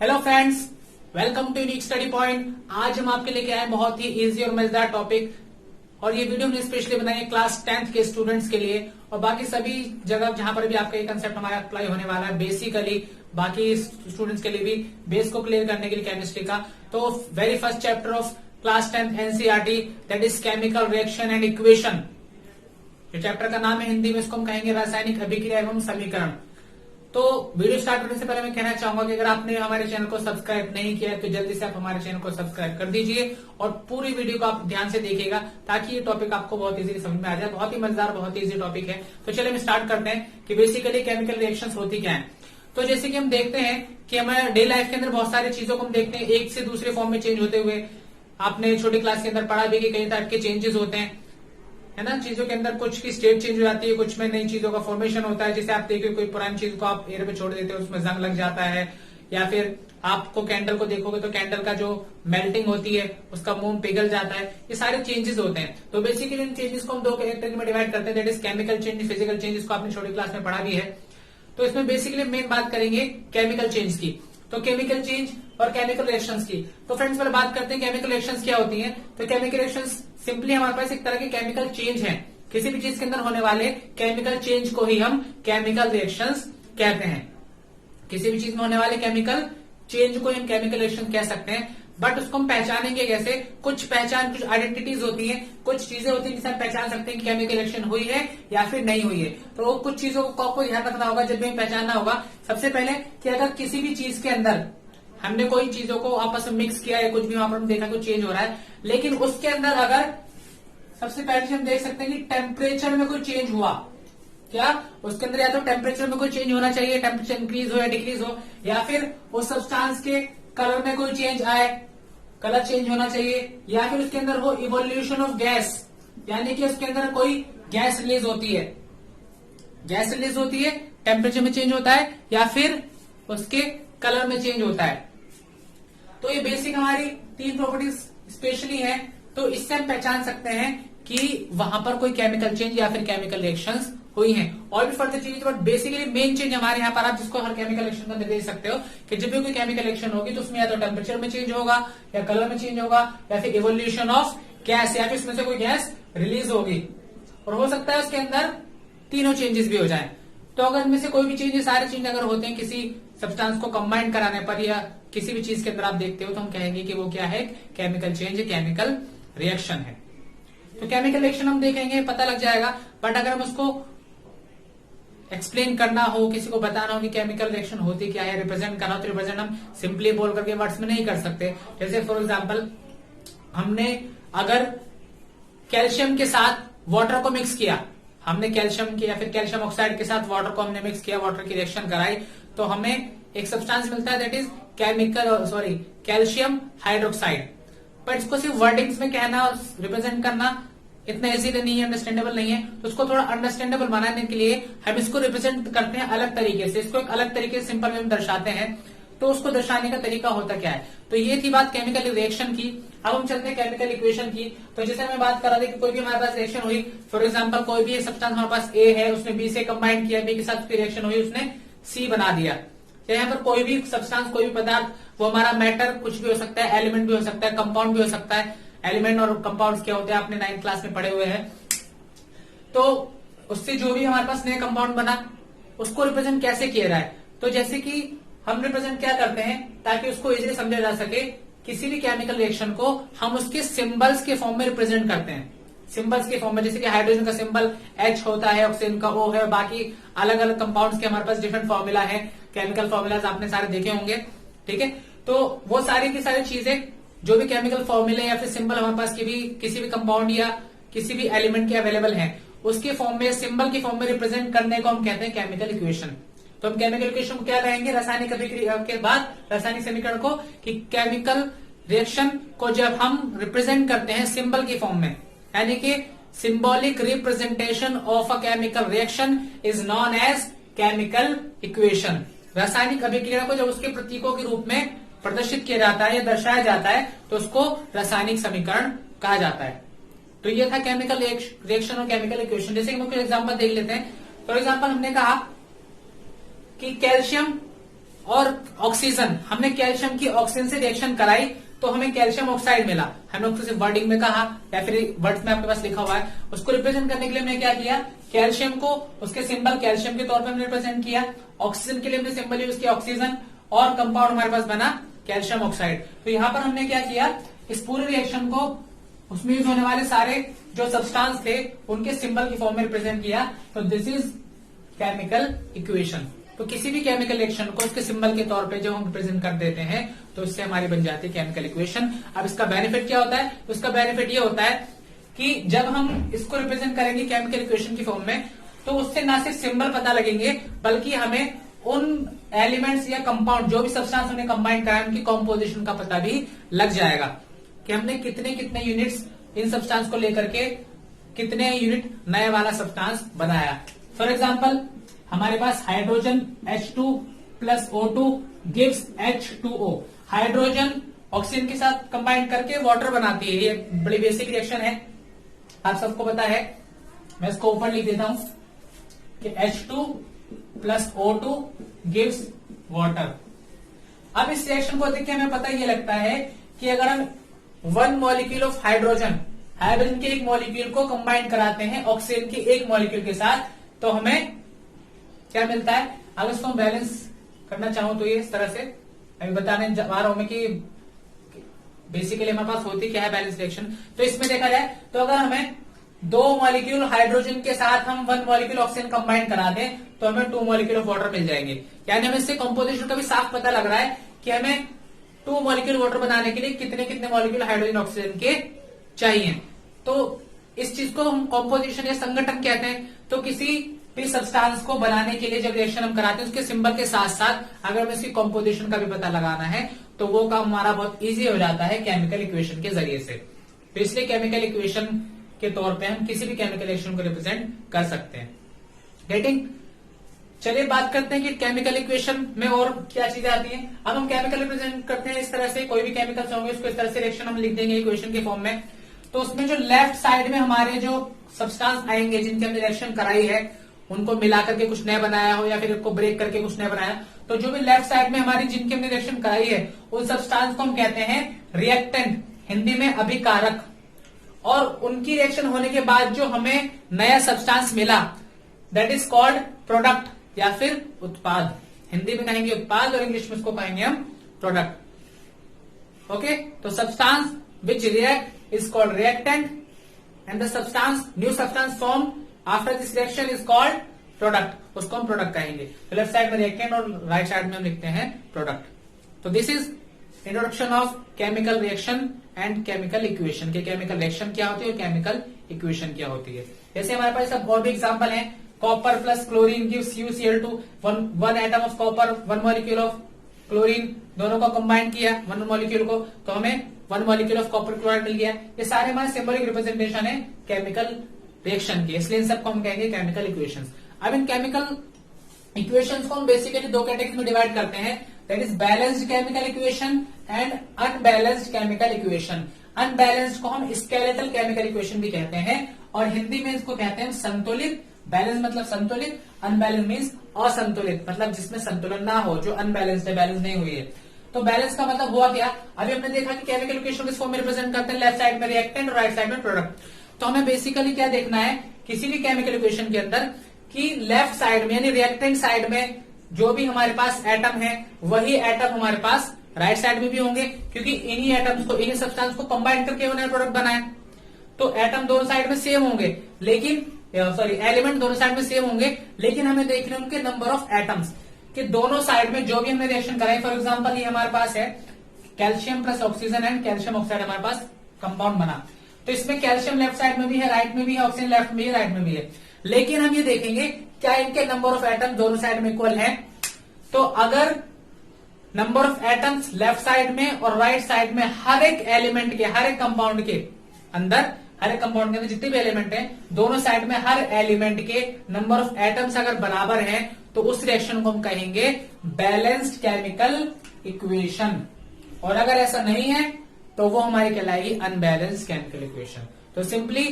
Hello friends, welcome to unique study point. आज हम आपके लेके आए बहुत ही इजी और मजेदार टॉपिक, और ये वीडियो हमने स्पेशली बनाई है क्लास 10th के स्टूडेंट्स के लिए और बाकी सभी जगह जहां पर भी आपका ये कंसेप्ट हमारा अप्लाई होने वाला है। बेसिकली बाकी स्टूडेंट्स के लिए भी बेस को क्लियर करने के लिए केमिस्ट्री का। तो very first chapter of class 10th NCERT, that is chemical reaction and equation. ये चैप्टर का नाम है, हिंदी में इसको हम कहेंगे रासायनिक अभिक्रिया एवं समीकरण। तो वीडियो स्टार्ट करने से पहले मैं कहना चाहूंगा कि अगर आपने हमारे चैनल को सब्सक्राइब नहीं किया है तो जल्दी से आप हमारे चैनल को सब्सक्राइब कर दीजिए और पूरी वीडियो को आप ध्यान से देखिएगा ताकि ये टॉपिक आपको बहुत इजीली समझ में आ जाए। बहुत ही मजेदार, बहुत ही इजी टॉपिक है। तो चलिए हम स्टार्ट करते हैं कि बेसिकली केमिकल रिएक्शंस होती क्या है। तो जैसे कि हम देखते हैं कि हमारे डे लाइफ के अंदर बहुत सारी चीजों को हम देखते हैं एक से दूसरे फॉर्म में चेंज होते हुए। आपने छोटी क्लास के अंदर पढ़ा भी कि कई तरह के चेंजेस होते हैं, है ना। चीजों के अंदर कुछ की स्टेट चेंज हो जाती है, कुछ में नई चीजों का फॉर्मेशन होता है। जैसे आप देखिए कोई पुरानी चीज को आप एयर पे छोड़ देते हो, उसमें जंग लग जाता है। या फिर आपको कैंडल को देखोगे तो कैंडल का जो मेल्टिंग होती है उसका मोम पिघल जाता है। ये सारे चेंजेस होते हैं। तो बेसिकली इन चेंजेस को हम दो कैटेगरी में डिवाइड करते हैं, that is chemical change, physical change. इसको आपने छोटी क्लास में पढ़ा भी है। तो इसमें बेसिकली मेन बात करेंगे केमिकल चेंज की। तो केमिकल चेंज और केमिकल रिएक्शंस की। तो फ्रेंड्स पहले बात करते हैं केमिकल रिएक्शंस क्या होती हैं। तो केमिकल रिएक्शंस सिंपली हमारे पास एक तरह के केमिकल चेंज है। किसी भी चीज के अंदर होने वाले केमिकल चेंज को ही हम केमिकल रिएक्शंस कहते हैं। किसी भी चीज में होने वाले केमिकल चेंज को हम केमिकल रिएक्शन कह सकते हैं। बट उसको हम पहचानेंगे कैसे? कुछ आइडेंटिटीज होती हैं, कुछ चीजें होती हैं जिसे हम पहचान सकते हैं कि केमिकल रिएक्शन हुई है या फिर नहीं हुई है। तो कुछ चीजों को आपको ध्यान रखना होगा जब भी हमें पहचानना होगा। सबसे पहले कि अगर किसी भी चीज के अंदर हमने कोई चीजों को आपस में मिक्स किया है, कुछ भी वहां पर हम देखा कुछ चेंज हो रहा है, लेकिन उसके अंदर अगर सबसे पहले हम देख सकते हैं कि टेम्परेचर में कोई चेंज हुआ क्या, उसके अंदर या तो टेम्परेचर में कोई चेंज होना चाहिए, टेम्परेचर इंक्रीज हो या डिक्रीज हो, या फिर उस सब्सटेंस के कलर में कोई चेंज आए, कलर चेंज होना चाहिए, या फिर उसके अंदर हो इवोल्यूशन ऑफ गैस, यानी कि उसके अंदर कोई गैस रिलीज होती है। गैस रिलीज होती है, टेम्परेचर में चेंज होता है, या फिर उसके कलर में चेंज होता है। तो ये बेसिक हमारी तीन प्रॉपर्टीज स्पेशली है। तो इससे हम पहचान सकते हैं कि वहां पर कोई केमिकल चेंज या फिर केमिकल रिएक्शंस हुई हैं। और भी further change, but basically main change हमारे यहाँ पर आप जिसको हर केमिकल रिएक्शन का देख सकते हो कि जब भी कोई केमिकल रिएक्शन होगी तो उसमें या तो टेम्परेचर में चेंज होगा, या कलर में चेंज होगा, या फिर इवोल्यूशन ऑफ गैस, या फिर उसमें से कोई गैस रिलीज होगी। और हो सकता है उसके अंदर तीनों चेंजेस भी हो जाए। तो अगर इनमें से कोई भी चेंज, सारे चेंज अगर होते हैं किसी सब्सटेंस को कंबाइन कराने पर या किसी भी चीज के अंदर आप देखते हो, तो हम कहेंगे कि वो क्या है, केमिकल चेंज, केमिकल रिएक्शन है। तो केमिकल रिएक्शन हम देखेंगे, पता लग जाएगा। बट अगर हम उसको एक्सप्लेन करना हो, किसी को बताना हो कि केमिकल रिएक्शन होती क्या है, रिप्रेजेंट करना हो, तो रिप्रेजेंट हम सिंपली बोल करके वर्ड्स में नहीं कर सकते। जैसे फॉर एग्जांपल हमने अगर कैल्शियम के साथ वाटर को मिक्स किया, हमने कैल्शियम के या फिर कैल्शियम ऑक्साइड के साथ वाटर को हमने मिक्स किया, वाटर की रिएक्शन कराई, तो हमें एक सब्सटेंस मिलता है, दैट इज कैल्शियम हाइड्रोक्साइड। पर इसको सिर्फ वर्डिंग्स में कहना और रिप्रेजेंट करना इतना इजी नहीं है, अंडरस्टैंडेबल नहीं है। तो उसको थोड़ा अंडरस्टैंडेबल बनाने के लिए हम इसको रिप्रेजेंट करते हैं अलग तरीके से, इसको एक अलग तरीके से सिंपल वे में दर्शाते हैं। तो उसको दर्शाने का तरीका होता क्या है? तो ये थी बात केमिकल रिएक्शन की। अब हम चलते हैं केमिकल इक्वेशन की। तो जैसे मैं बात कर रहा था कि कोई भी हमारे पास रिएक्शन हुई, फॉर एग्जाम्पल कोई भी सब्सटेंस हमारे पास ए है, उसने बी से कंबाइन किया, बी के साथ उसकी रिएक्शन हुई, उसने सी बना दिया। यहाँ पर कोई भी सब्सटेंस, कोई भी पदार्थ, वो हमारा मैटर कुछ भी हो सकता है, एलिमेंट भी हो सकता है, कंपाउंड भी हो सकता है। एलिमेंट और कंपाउंड्स क्या होते हैं आपने 9th क्लास में पढ़े हुए हैं। तो उससे जो भी हमारे पास नया कंपाउंड बना, उसको रिप्रेजेंट कैसे किया जाए? तो जैसे कि हम रिप्रेजेंट क्या करते हैं ताकि उसको इजीली समझा जा सके, किसी भी केमिकल रिएक्शन को हम उसके सिंबल्स के फॉर्म में रिप्रेजेंट करते हैं। सिंबल्स के फॉर्म में, जैसे कि हाइड्रोजन का सिंबल H होता है, ऑक्सीजन का O है, बाकी अलग अलग कंपाउंड्स के हमारे पास डिफरेंट फॉर्मूला है, केमिकल फॉर्मूलाज आपने सारे देखे होंगे, ठीक है। तो वो सारी की सारी चीजें, जो भी केमिकल फॉर्मूले या फिर सिंबल हमारे पास किसी भी कंपाउंड या किसी भी एलिमेंट के अवेलेबल है, उसके फॉर्म में, सिंबल के फॉर्म में रिप्रेजेंट करने को हम कहते हैं केमिकल इक्वेशन। तो हम केमिकल इक्वेशन को क्या कहेंगे? रासायनिक अभिक्रिया के बाद रासायनिक समीकरण को, कि केमिकल रिएक्शन को जब हम रिप्रेजेंट करते हैं सिंबल की फॉर्म में, यानी कि symbolic representation of a chemical reaction is known as chemical equation. रासायनिक अभिक्रिया को जब उसके प्रतीकों के रूप में प्रदर्शित किया जाता है या दर्शाया जाता है, तो उसको रासायनिक समीकरण कहा जाता है। तो ये था केमिकल रिएक्शन और केमिकल इक्वेशन। जैसे कि मुख्य एग्जांपल देख लेते हैं। फॉर एग्जांपल हमने कहा कि कैल्शियम और ऑक्सीजन, हमने कैल्शियम की ऑक्सीजन से रिएक्शन कराई तो हमें कैल्शियम ऑक्साइड मिला। हमने उसको सिर्फ वर्डिंग में कहा या फिर वर्ड्स में आपके पास लिखा हुआ है, उसको रिप्रेजेंट करने के लिए हमने क्या किया, कैल्शियम को उसके सिंबल कैल्शियम के तौर पर हमने रिप्रेजेंट किया, ऑक्सीजन के लिए हमने सिंबल यूज किया ऑक्सीजन, और कंपाउंड हमारे पास बना कैल्शियम ऑक्साइड। तो यहाँ पर हमने क्या किया, इस पूरे रिएक्शन को उसमें यूज होने वाले सारे जो सब्सटेंस थे उनके सिंबल की फॉर्म में रिप्रेजेंट किया। तो दिस इज केमिकल इक्वेशन। तो किसी भी केमिकल रिएक्शन को उसके सिंबल के तौर पे जब हम रिप्रेजेंट कर देते हैं तो इससे हमारी बन जाती है केमिकल इक्वेशन। अब इसका बेनिफिट क्या होता है, तो इसका बेनिफिट ये होता है कि जब हम इसको रिप्रेजेंट करेंगे केमिकल इक्वेशन की फॉर्म में तो उससे ना सिर्फ सिंबल पता लगेंगे बल्कि हमें उन एलिमेंट्स या कंपाउंड जो भी सब्सटेंस हमने कंबाइन करा उनकी कॉम्पोजिशन का पता भी लग जाएगा कि हमने कितने कितने यूनिट्स इन सब्सटेंस को लेकर के कितने यूनिट नया वाला सब्सटेंस बनाया। फॉर एग्जाम्पल हमारे पास hydrogen H2 plus O2 gives H2O। Hydrogen oxygen के साथ कंबाइन करके वाटर बनाती है, ये बड़ी बेसिक रिएक्शन है, आप सबको पता है। मैं इसको ऊपर लिख देता हूं कि H2 plus O2 gives water. अब इस रिएक्शन को देख के हमें पता ये लगता है कि अगर हम 1 मॉलिक्यूल ऑफ हाइड्रोजन के एक मॉलिक्यूल को कंबाइन कराते हैं ऑक्सीजन के एक मॉलिक्यूल के साथ तो हमें क्या मिलता है। अगर इसको हम बैलेंस करना चाहूं तो ये इस तरह से अभी बताने जा रहा हूं मैं कि बेसिकली हमारे पास होती क्या है बैलेंस रिएक्शन। तो इसमें देखा जाए तो अगर हमें 2 मॉलिक्यूल हाइड्रोजन के साथ हम 1 मॉलिक्यूल ऑक्सीजन कंबाइन करा दें तो हमें 2 मॉलिक्यूल ऑफ वाटर मिल जाएंगे। यानी हमें इससे कंपोजिशन का भी साफ पता लग रहा है कि हमें 2 मॉलिक्यूल वाटर बनाने के लिए कितने कितने मॉलिक्यूल हाइड्रोजन ऑक्सीजन के चाहिए। तो इस चीज को हम कंपोजिशन या संगठन कहते हैं। तो किसी भी सब्सटेंस को बनाने के लिए जब रिएक्शन हम कराते हैं उसके सिंबल के साथ साथ अगर हमें इसकी कंपोजिशन का भी पता लगाना है तो वो काम हमारा बहुत इजी हो जाता है केमिकल इक्वेशन के जरिए से। तो इसलिए केमिकल इक्वेशन के तौर पे हम किसी भी केमिकल रिएक्शन को रिप्रेजेंट कर सकते हैं। गेटिंग। चलिए बात करते हैं कि केमिकल इक्वेशन में और क्या चीजें आती हैं। अब हम केमिकल रिप्रेजेंट करते हैं इस तरह से, कोई भी केमिकल्स होंगे उसको इस तरह से रिएक्शन हम लिख देंगे इक्वेशन के फॉर्म में। तो उसमें जो लेफ्ट साइड में हमारे जो सब्सटेंस आएंगे जिनकी हमने रिएक्शन कराई है उनको मिलाकर के कुछ नया बनाया हो या फिर उनको ब्रेक करके कुछ नया बनाया, तो जो भी लेफ्ट साइड में हमारी जिनकी हमने रिएक्शन कराई है उन सब्सटेंस को हम कहते हैं रिएक्टेंट, हिंदी में अभिकारक। और उनकी रिएक्शन होने के बाद जो हमें नया सब्सटेंस मिला दैट इज कॉल्ड प्रोडक्ट या फिर उत्पाद। हिंदी में कहेंगे उत्पाद और इंग्लिश में इसको कहेंगे हम प्रोडक्ट। ओके, तो substance which react is called reactant and the substance new substance form after this reaction is called product, उसको हम प्रोडक्ट कहेंगे। तो लेफ्ट साइड में रिएक्टेंट और राइट साइड में हम लिखते हैं प्रोडक्ट। तो this is introduction of chemical reaction and chemical equation के केमिकल रिएक्शन क्या होती है और केमिकल इक्वेशन क्या होती है। जैसे हमारे पास सब और भी एग्जांपल हैं, copper plus chlorine gives UCl2, one atom of copper 1 molecule of chlorine, दोनों को कंबाइन किया 1 मॉलिक्यूल को तो हमें 1 मॉलिक्यूल ऑफ कॉपर क्लोराइड मिल गया। ये सारे हमारे सिंबॉलिक रिप्रेजेंटेशन है केमिकल रिएक्शन के, इसलिए इन सबको हम कहेंगे केमिकल इक्वेशंस। अब इन केमिकल इक्वेशंस को हम बेसिकली 2 कैटेगरी में डिवाइड करते हैं, that is balanced chemical equation and unbalanced chemical equation. Unbalanced को हम स्केलेटल केमिकल इक्वेशन भी कहते हैं और हिंदी में इसको कहते हैं संतुलित। बैलेंस मतलब संतुलित, अनबैलेंस मीन्स असंतुलित, मतलब जिसमें संतुलन ना हो, जो अनबैलेंस्ड है, बैलेंस नहीं हुई है। तो बैलेंस का मतलब हुआ क्या, अभी हमने देखा कि केमिकल इक्वेशन किस फॉर्म में रिप्रेजेंट करते हैं, लेफ्ट साइड में रिएक्टेंट और राइट साइड में प्रोडक्ट। तो हमें बेसिकली क्या देखना है किसी भी केमिकल इक्वेशन के अंदर कि लेफ्ट साइड में यानी रिएक्टेंट साइड में जो भी हमारे पास एटम है वही एटम हमारे पास राइट साइड में भी होंगे, क्योंकि इन्हीं एटम्स को, इन्हीं सब्सटेंस को कंबाइन करके उन्होंने प्रोडक्ट बनाया। तो एटम दोनों साइड में सेम होंगे लेकिन एलिमेंट दोनों साइड में सेम होंगे, लेकिन हमें देखने उनके नंबर ऑफ एटम्स कि दोनों साइड में जो भी हमने रिएक्शन कराई। फॉर एग्जांपल ये हमारे पास है calcium plus oxygen and calcium oxide हमारे पास कंपाउंड बना, तो इसमें कैल्शियम लेफ्ट साइड में भी है, राइट में भी है, ऑक्सीजन लेफ्ट में भी है, राइट में भी है। लेकिन हम ये देखेंगे क्या इनके नंबर ऑफ एटम्स दोनों साइड में इक्वल है। तो अगर number of atoms left side में और राइट साइड में हर एक एलिमेंट के, हर एक कंपाउंड के अंदर, हर एक कंपाउंड के अंदर जितने भी एलिमेंट हैं दोनों साइड में हर एलिमेंट के नंबर ऑफ एटम्स अगर बराबर हैं तो उस रिएक्शन को हम कहेंगे बैलेंस्ड केमिकल इक्वेशन। और अगर ऐसा नहीं है तो वो हमारी कहलाएगी अनबैलेंस्ड केमिकल इक्वेशन। तो simply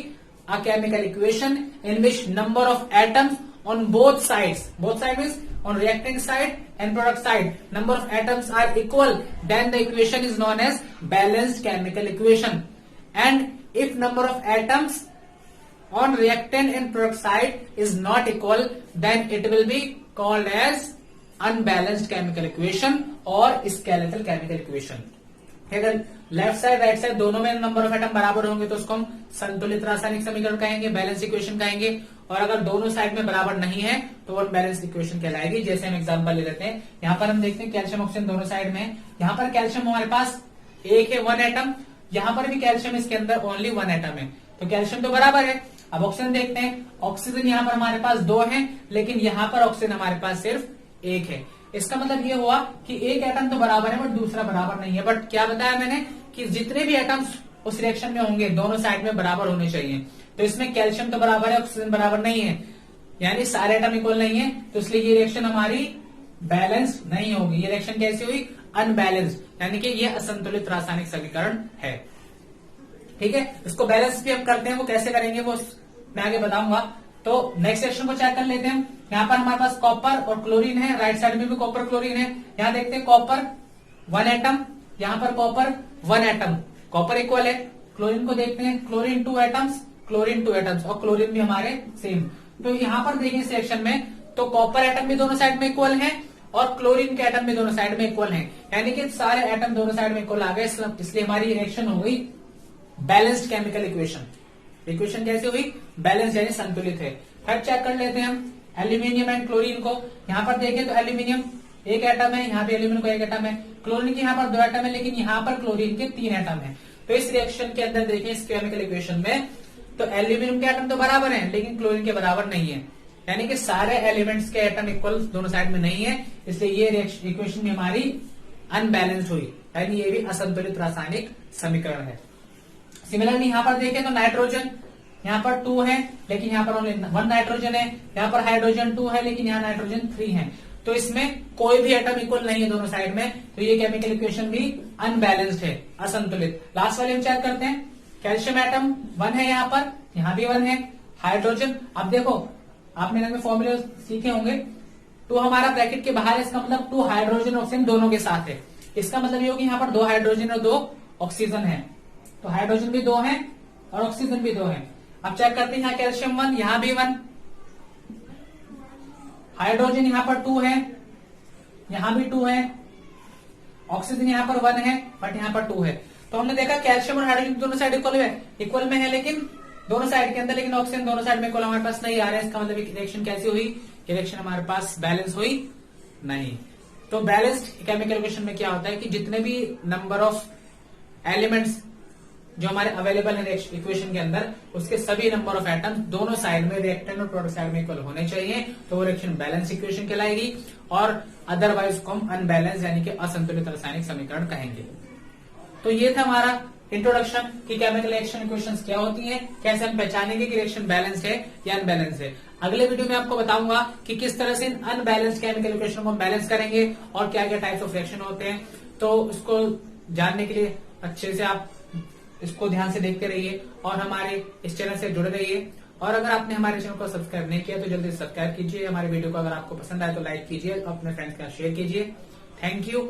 a chemical equation in which number of atoms on both sides means on reactant side and product side number of atoms are equal, then the equation is known as balanced chemical equation. And if number of atoms on reactant and product side is not equal, then it will be called as unbalanced chemical equation or skeletal chemical equation. अगर left side right side दोनों में number of atom बराबर होंगे तो उसको हम संतुलित रासायनिक समीकरण कहेंगे, बैलेंस इक्वेशन कहेंगे। और अगर दोनों साइड में बराबर नहीं है तो वो बैलेंस इक्वेशन कहलाएगी। जैसे हम एग्जांपल ले लेते हैं, यहाँ पर हम देखते हैं कैल्शियम ऑक्सीजन दोनों साइड में है। यहाँ पर कैल्शियम हमारे पास एक है 1 एटम, यहाँ पर भी कैल्शियम इसके अंदर ओनली 1 एटम है, तो कैल्शियम तो बराबर है। अब ऑक्सीजन देखते हैं, ऑक्सीजन यहाँ पर हमारे पास 2 है, लेकिन यहाँ पर ऑक्सीजन हमारे पास सिर्फ 1 है। इसका मतलब ये हुआ कि एक एटम तो बराबर है बट दूसरा बराबर नहीं है। बट क्या बताया मैंने कि जितने भी एटम्स उस रिएक्शन में होंगे दोनों साइड में बराबर होने चाहिए। तो इसमें कैल्शियम तो बराबर है, ऑक्सीजन बराबर नहीं है, यानी सारे एटम इक्वल नहीं है, तो इसलिए ये रिएक्शन हमारी बैलेंस नहीं होगी। ये रिएक्शन कैसी हुई? अनबैलेंस्ड, यानी कि ये असंतुलित रासायनिक समीकरण है। ठीक है, इसको बैलेंस भी हम करते हैं, वो कैसे करेंगे वो मैं आगे बताऊंगा। तो नेक्स्ट सेक्शन को चेक कर लेते हैं। यहाँ पर हमारे पास कॉपर और क्लोरीन है, राइट साइड में भी कॉपर क्लोरीन है। यहाँ देखते हैं कॉपर 1 एटम, यहाँ पर कॉपर 1 एटम, कॉपर इक्वल है। क्लोरीन को देखते हैं, क्लोरीन 2 एटम्स, क्लोरीन 2 एटम्स और क्लोरीन भी हमारे सेम। तो यहाँ पर देखिए सेक्शन में तो कॉपर एटम भी दोनों साइड में इक्वल है और क्लोरीन के एटम भी दोनों साइड में इक्वल है, यानी कि सारे एटम दोनों साइड में इक्वल आ गए, इसलिए हमारी रिएक्शन हो गई बैलेंस्ड केमिकल इक्वेशन। इक्वेशन कैसे हुई? बैलेंस यानी संतुलित है। फिर चेक कर लेते हैं हम एल्यूमिनियम एंड क्लोरीन को। यहाँ पर देखें तो एल्यूमिनियम 1 एटम है, यहाँ पे एल्यूमिनियम को 1 एटम है, क्लोरीन के यहाँ पर 2 एटम है, लेकिन यहाँ पर क्लोरीन के 3 एटम है। तो इस रिएक्शन के अंदर देखें इस केमिकल इक्वेशन में तो एल्यूमिनियम के एटम तो बराबर है लेकिन क्लोरीन के बराबर नहीं है, यानी कि सारे एलिमेंट्स के एटम इक्वल दोनों साइड में नहीं है, इसलिए ये इक्वेशन भी हमारी अनबैलेंस्ड हुई, यानी ये भी असंतुलित रासायनिक समीकरण है। सिमिलरली यहाँ पर देखें तो नाइट्रोजन यहाँ पर 2 है, लेकिन यहाँ पर ओनली 1 नाइट्रोजन है, यहाँ पर हाइड्रोजन 2 है, लेकिन यहाँ नाइट्रोजन 3 है, तो इसमें कोई भी एटम इक्वल नहीं है दोनों साइड में, तो ये केमिकल इक्वेशन भी अनबैलेंस्ड है, असंतुलित। लास्ट वाले हम चेक करते हैं, कैल्शियम एटम 1 है, यहाँ भी 1 है, हाइड्रोजन। अब देखो आपने फॉर्मूले सीखे होंगे, 2 हमारा ब्रैकेट के बाहर है, इसका मतलब 2 हाइड्रोजन ऑक्सीजन दोनों के साथ है। इसका मतलब ये होगा यहाँ पर 2 हाइड्रोजन और 2 ऑक्सीजन है, तो हाइड्रोजन भी 2 है और ऑक्सीजन भी 2 है। अब चेक करते हैं, यहाँ कैल्शियम 1, यहाँ भी 1, हाइड्रोजन यहाँ पर 2 है, यहाँ भी 2 है, ऑक्सीजन यहाँ पर 1 है बट यहाँ पर 2 है। तो हमने देखा कैल्शियम और हाइड्रोजन दोनों साइड इक्वल में है, लेकिन दोनों साइड के अंदर, लेकिन ऑक्सीजन दोनों साइड में इक्वल हमारे पास नहीं आ रहा है। इसका मतलब रिएक्शन कैसी हुई? रिएक्शन हमारे पास बैलेंस हुई नहीं। तो बैलेंस्ड केमिकल इक्वेशन में क्या होता है कि जितने भी नंबर ऑफ एलिमेंट्स जो हमारे अवेलेबल है इक्वेशन के अंदर, उसके सभी नंबर ऑफ एटम्स दोनों साइड में, रिएक्टेंट और प्रोडक्ट साइड में इक्वल होने चाहिए, तो वो रिएक्शन बैलेंस इक्वेशन कहलाएगी। और अदरवाइज को हम अनबैलेंस यानी कि असंतुलित रासायनिक समीकरण कहेंगे। तो ये था हमारा इंट्रोडक्शन कि केमिकल रिएक्शन इक्वेशंस क्या होती हैं, कैसे हम पहचानेंगे कि रिएक्शन बैलेंस है या अनबैलेंस है। अगले वीडियो में आपको बताऊंगा कि किस तरह से अनबैलेंस केमिकल इक्वेशन को हम बैलेंस करेंगे और क्या क्या टाइप्स ऑफ रिएक्शन होते हैं। तो इसको जानने के लिए अच्छे से आप इसको ध्यान से देखते रहिए और हमारे इस चैनल से जुड़े रहिए। और अगर आपने हमारे चैनल को सब्सक्राइब नहीं किया तो जल्दी से सब्सक्राइब कीजिए। हमारे वीडियो को अगर आपको पसंद आए तो लाइक कीजिए, अपने फ्रेंड्स के साथ शेयर कीजिए। Thank you.